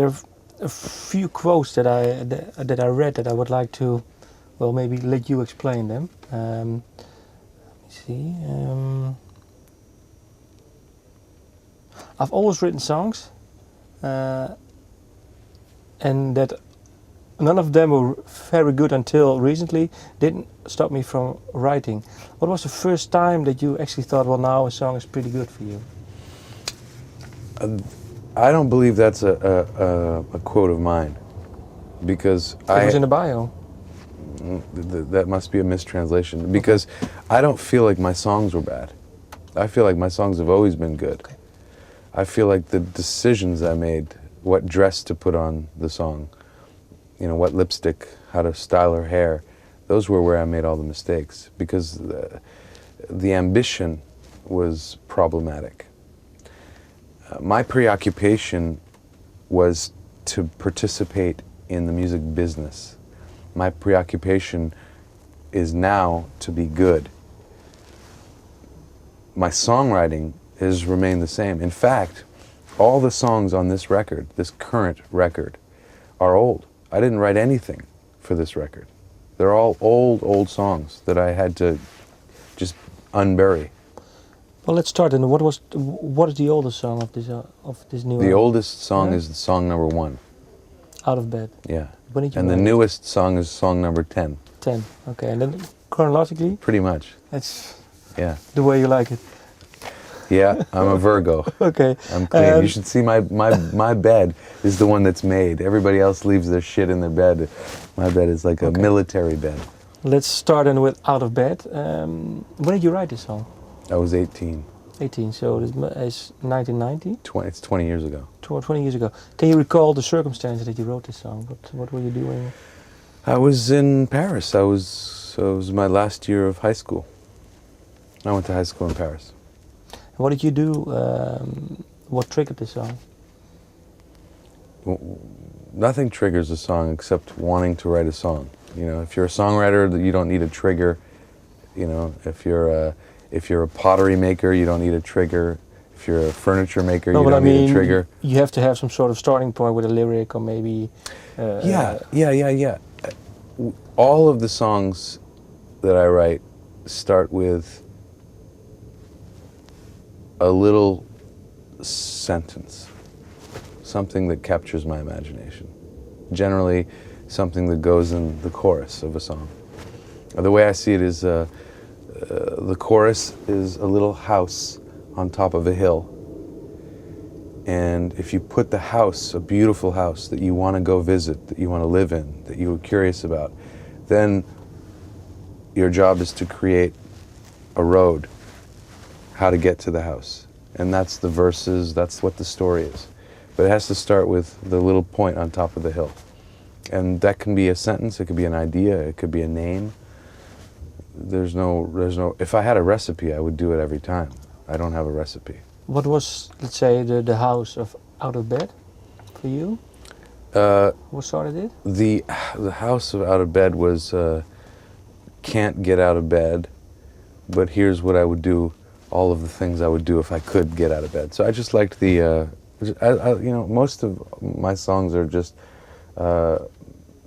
there are a few quotes that I read that I would like to, well, maybe let you explain them. Let me see. I've always written songs, and that none of them were very good until recently. Didn't stop me from writing. What was the first time that you actually thought, well, now a song is pretty good for you? I don't believe that's a quote of mine, because It was in the bio. That must be a mistranslation, because I don't feel like my songs were bad. I feel like my songs have always been good. Okay. I feel like the decisions I made, what dress to put on the song, what lipstick, how to style her hair, those were where I made all the mistakes, because the ambition was problematic. My preoccupation was to participate in the music business. My preoccupation is now to be good. My songwriting has remained the same. In fact, all the songs on this record, this current record, are old. I didn't write anything for this record. They're all old songs that I had to just unbury. Well, let's start. And what is the oldest song of this new The album? oldest song is song number 1. Out of Bed. Yeah. When did you And the write it? newest song is song number 10. 10. Okay, and then chronologically, Pretty much. that's Yeah. the way you like it. Yeah, I'm a Virgo. Okay. I'm clean. You should see my bed is the one that's made. Everybody else leaves their shit in their bed. My bed is like a military bed. Let's start then with Out of Bed. When did you write this song? I was 18. 18, so this is 1990? It's 20 years ago. 20 years ago. Can you recall the circumstances that you wrote this song? What were you doing? I was in Paris. It was my last year of high school. I went to high school in Paris. And what did you do? What triggered this song? Nothing triggers a song except wanting to write a song. If you're a songwriter, you don't need a trigger. If you're a pottery maker, you don't need a trigger. If you're a furniture maker, you don't need a trigger. You have to have some sort of starting point with a lyric, or maybe. Yeah. All of the songs that I write start with a little sentence, something that captures my imagination. Generally, something that goes in the chorus of a song. The way I see it is, the chorus is a little house on top of a hill. And if you put the house, a beautiful house that you want to go visit, that you want to live in, that you're curious about, then your job is to create a road, how to get to the house. And that's the verses, that's what the story is. But it has to start with the little point on top of the hill. And that can be a sentence, it could be an idea, it could be a name. There's no, if I had a recipe, I would do it every time. I don't have a recipe. What was, let's say, the house of Out of Bed for you? What started it? The house of Out of Bed was, can't get out of bed, but here's what I would do, all of the things I would do if I could get out of bed. So I just liked the, most of my songs are just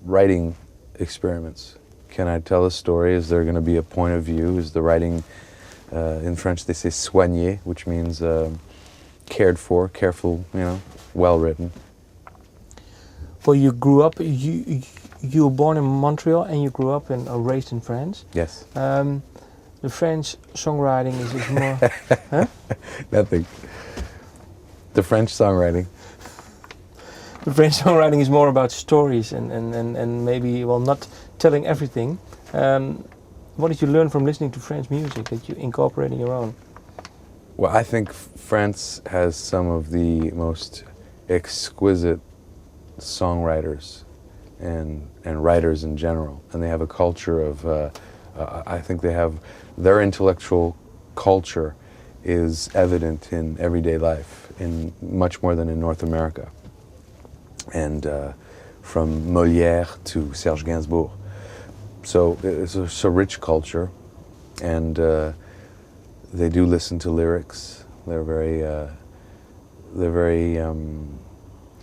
writing experiments. Can I tell a story? Is there going to be a point of view? Is the writing, in French they say soigné, which means cared for, careful, well written. Well, you grew up, you were born in Montreal and you grew up and raised in France. Yes. The French songwriting is more... Huh? Nothing. The French songwriting. The French songwriting is more about stories and maybe, well, not telling everything. What did you learn from listening to French music that you incorporate in your own? Well, I think France has some of the most exquisite songwriters and writers in general. And they have a culture of, I think they have, their intellectual culture is evident in everyday life, in much more than in North America. And from Molière to Serge Gainsbourg. So it's a rich culture, and they do listen to lyrics. They're very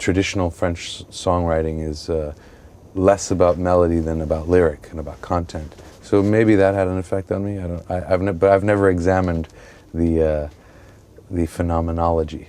traditional French songwriting is less about melody than about lyric and about content. So maybe that had an effect on me. But I've never examined the phenomenology.